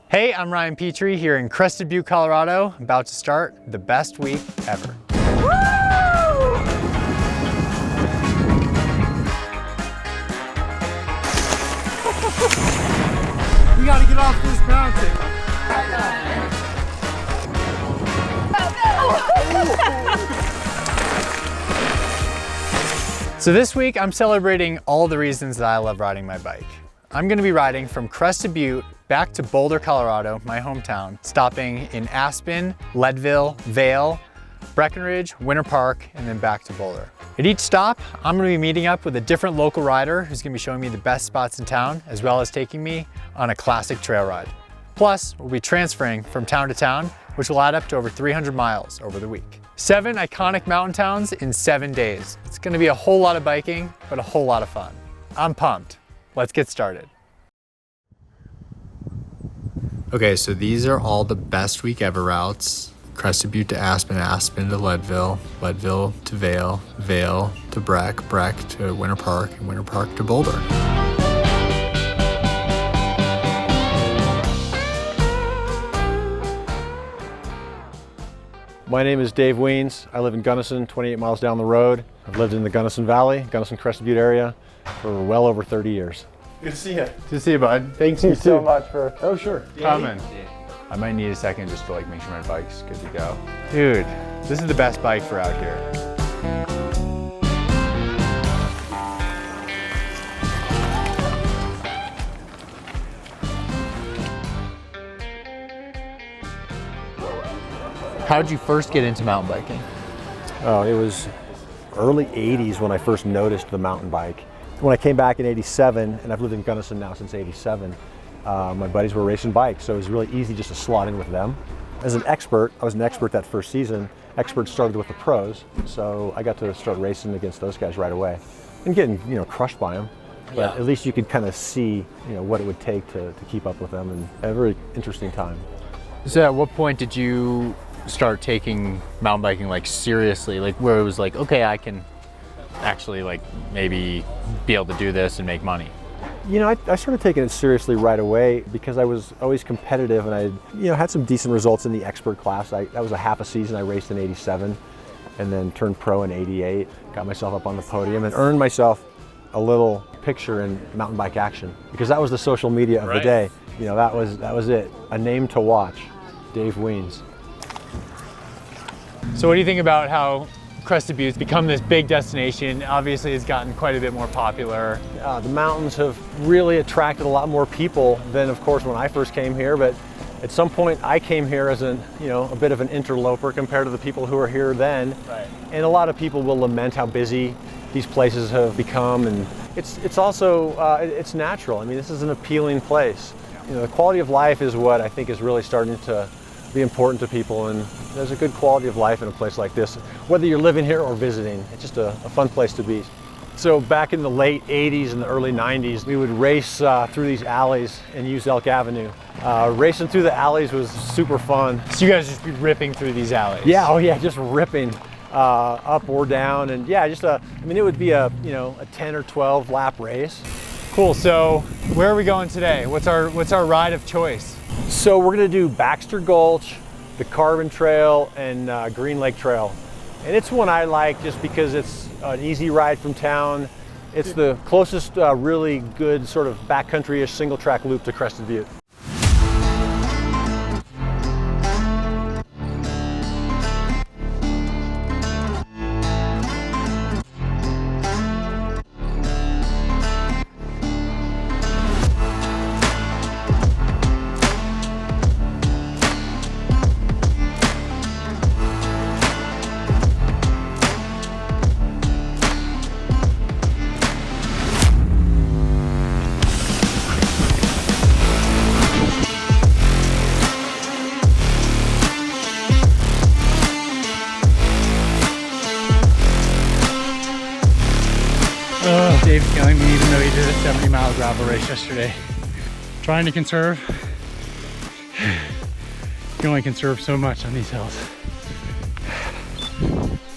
Hey, I'm Ryan Petry here in Crested Butte, Colorado, about to start the best week ever. Woo! We gotta get off this mountain. So this week I'm celebrating all the reasons that I love riding my bike. I'm gonna be riding from Crested Butte back to Boulder, Colorado, my hometown, stopping in Aspen, Leadville, Vail, Breckenridge, Winter Park, and then back to Boulder. At each stop, I'm gonna be meeting up with a different local rider who's gonna be showing me the best spots in town, as well as taking me on a classic trail ride. Plus, we'll be transferring from town to town, which will add up to over 300 miles over the week. 7 iconic mountain towns in 7 days. It's gonna be a whole lot of biking, but a whole lot of fun. I'm pumped. Let's get started. Okay, so these are all the best week ever routes. Crested Butte to Aspen, Aspen to Leadville, Leadville to Vail, Vail to Breck, Breck to Winter Park, and Winter Park to Boulder. My name is Dave Wiens. I live in Gunnison, 28 miles down the road. I've lived in the Gunnison Valley, Gunnison Crested Butte area for well over 30 years. Good to see you. Good to see you, bud. Thanks You so too. much for coming. I might need a second just to make sure my bike's good to go. Dude, this is the best bike for out here. How'd you first get into mountain biking? Oh, it was early 80s when I first noticed the mountain bike. When I came back in 87, and I've lived in Gunnison now since 87, my buddies were racing bikes, so it was really easy just to slot in with them. As an expert, I was an expert that first season. Experts started with the pros, so I got to start racing against those guys right away and getting, crushed by them. But at least you could kind of see, what it would take to keep up with them, and a very interesting time. So at what point did you start taking mountain biking seriously, where it was okay, I can actually maybe be able to do this and make money? I started taking it seriously right away because I was always competitive, and I had some decent results in the expert class. That was a half a season. I raced in 87 and then turned pro in 88, got myself up on the podium and earned myself a little picture in mountain bike action because that was the social media of the day. That was it. A name to watch, Dave Wiens. So what do you think about how Crested Butte's become this big destination? Obviously it's gotten quite a bit more popular. The mountains have really attracted a lot more people than, of course, when I first came here, but at some point I came here as a bit of an interloper compared to the people who were here then. Right. And a lot of people will lament how busy these places have become, and it's also it's natural. I mean, this is an appealing place. The quality of life is what I think is really starting to be important to people, and there's a good quality of life in a place like this, whether you're living here or visiting. It's just a fun place to be. So back in the late 80s and the early 90s, we would race through these alleys and use Elk Avenue. Racing through the alleys was super fun. So you guys just be ripping through these alleys? Yeah, oh yeah, just ripping up or down, and yeah, it would be a 10 or 12 lap race. Cool. So where are we going today? What's our ride of choice? So we're gonna do Baxter Gulch, the Carbon Trail, and Green Lake Trail. And it's one I like just because it's an easy ride from town. It's the closest really good sort of backcountry-ish single track loop to Crested Butte. Dave's killing me even though he did a 70-mile gravel race yesterday. Trying to conserve. You can only conserve so much on these hills.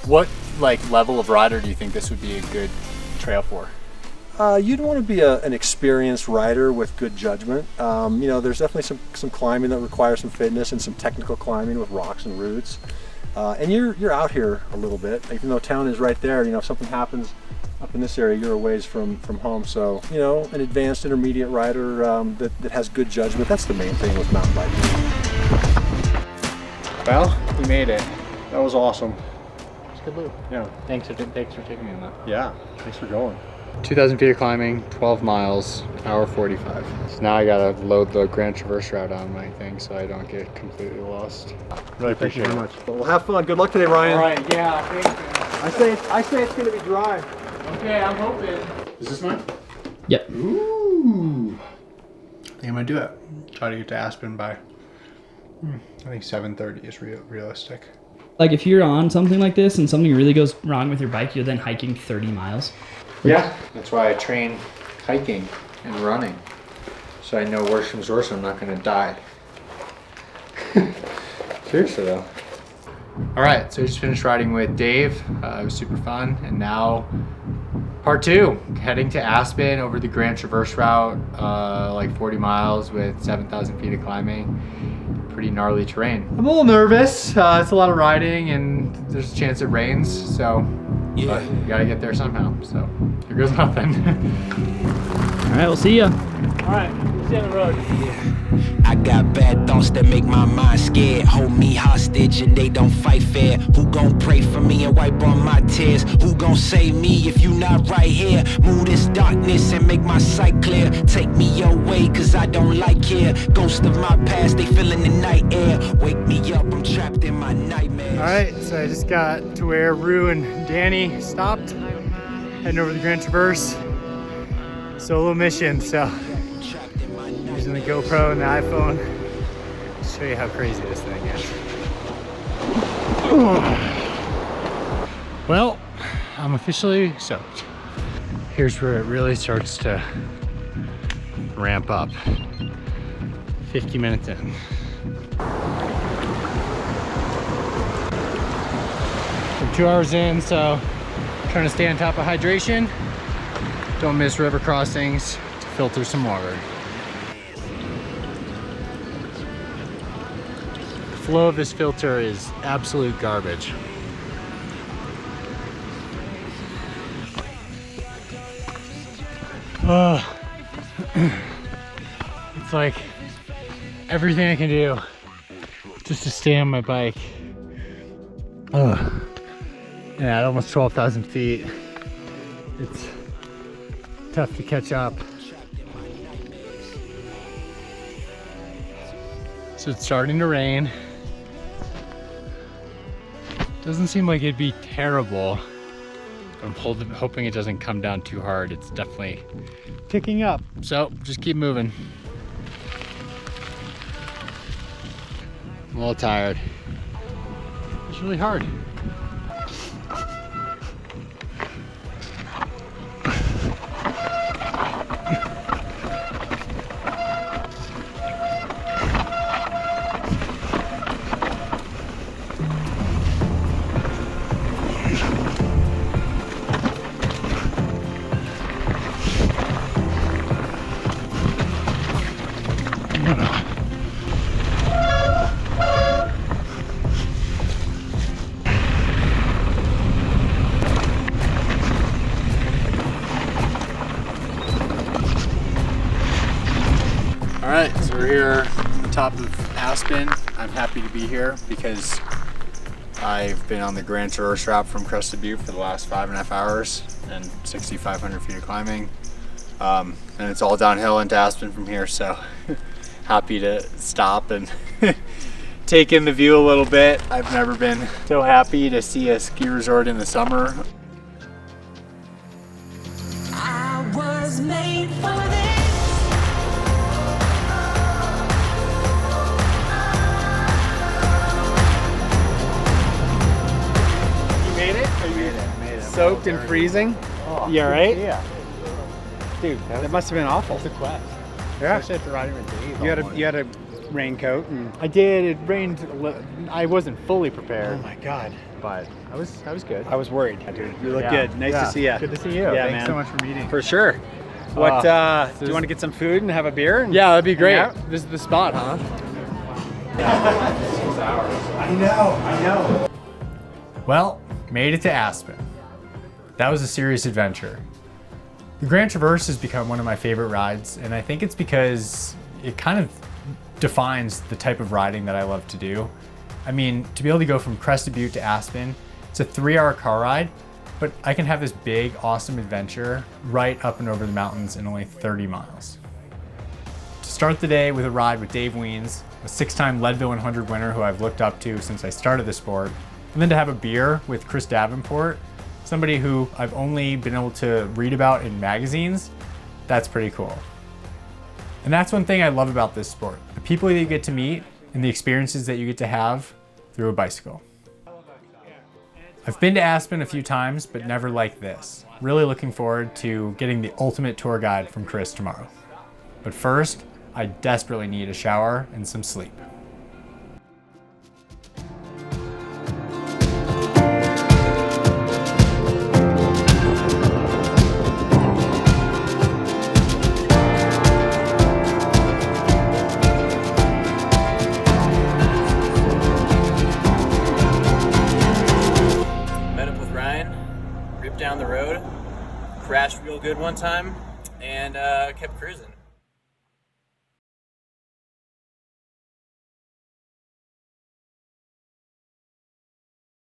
What level of rider do you think this would be a good trail for? You'd want to be an experienced rider with good judgment. You know, there's definitely some climbing that requires some fitness and some technical climbing with rocks and roots. And you're out here a little bit, even though town is right there. You know, if something happens up in this area, you're a ways from home. So, you know, an advanced intermediate rider that has good judgment. That's the main thing with mountain biking. Well, we made it. That was awesome. It's good loop. Yeah. Thanks for taking me on that. Yeah. Thanks for going. 2,000 feet of climbing, 12 miles, hour 45. So now I gotta load the Grand Traverse route on my thing so I don't get completely lost. Really appreciate it. Thank you very much. Well, have fun. Good luck today, Ryan. All right, yeah, thanks, man. I say it's gonna be dry. Okay, I'm hoping. Is this mine? Yep. Ooh. I think I'm gonna do it. Try to get to Aspen by, I think 7:30 is realistic. Like if you're on something like this and something really goes wrong with your bike, you're then hiking 30 miles. Yeah, that's why I train hiking and running. So I know worse comes worse, I'm not gonna die. Seriously though. All right, so I just finished riding with Dave. It was super fun. And now part 2, heading to Aspen over the Grand Traverse route, like 40 miles with 7,000 feet of climbing. Pretty gnarly terrain. I'm a little nervous. It's a lot of riding and there's a chance it rains. So but you gotta get there somehow. So here goes nothing. All right, we'll see ya. All right, we'll see you on the road. I got bad thoughts that make my mind scared. Hold me hostage and they don't fight fair. Who gon' pray for me and wipe on my tears? Who gon' save me if you not right here? Move this darkness and make my sight clear. Take me your way cause I don't like here. Ghosts of my past, they feeling the night air. Wake me up, I'm trapped in my nightmares. All right, so I just got to where Rue and Danny stopped, heading over the Grand Traverse. Solo mission, so using the GoPro and the iPhone to show you how crazy this thing is. Well, I'm officially soaked. Here's where it really starts to ramp up. 50 minutes in. I'm 2 hours in, so I'm trying to stay on top of hydration. Don't miss river crossings to filter some water. The flow of this filter is absolute garbage. It's like everything I can do just to stay on my bike. Yeah, at almost 12,000 feet, it's tough to catch up. So it's starting to rain. Doesn't seem like it'd be terrible. I'm hoping it doesn't come down too hard. It's definitely picking up. So just keep moving. I'm a little tired. It's really hard. All right, so we're here on the top of Aspen. I'm happy to be here because I've been on the Grand Traverse route from Crested Butte for the last 5.5 hours and 6,500 feet of climbing. And it's all downhill into Aspen from here, so happy to stop and take in the view a little bit. I've never been so happy to see a ski resort in the summer. I was made for this. Soaked and freezing. Oh, You all right? Yeah. Dude, that must have been awful. It's a quest. Yeah. Especially after riding with Dave. You had a raincoat and I did. It rained. I wasn't fully prepared. oh my god. but I was good. I was worried, dude. You look Yeah. good. Nice Yeah. to see you. Good to see you. Yeah, Thanks man. so much for meeting. For sure. What? Do you want to get some food and have a beer? And Yeah, that'd be great. hang out? This is the spot, huh? I know. Well, made it to Aspen. That was a serious adventure. The Grand Traverse has become one of my favorite rides, and I think it's because it kind of defines the type of riding that I love to do. I mean, to be able to go from Crested Butte to Aspen, it's a 3-hour car ride, but I can have this big, awesome adventure right up and over the mountains in only 30 miles. To start the day with a ride with Dave Wiens, a 6-time Leadville 100 winner who I've looked up to since I started the sport, and then to have a beer with Chris Davenport, somebody who I've only been able to read about in magazines, that's pretty cool. And that's one thing I love about this sport, the people that you get to meet and the experiences that you get to have through a bicycle. I've been to Aspen a few times, but never like this. Really looking forward to getting the ultimate tour guide from Chris tomorrow. But first, I desperately need a shower and some sleep. Met up with Ryan, ripped down the road, crashed real good one time, and kept cruising.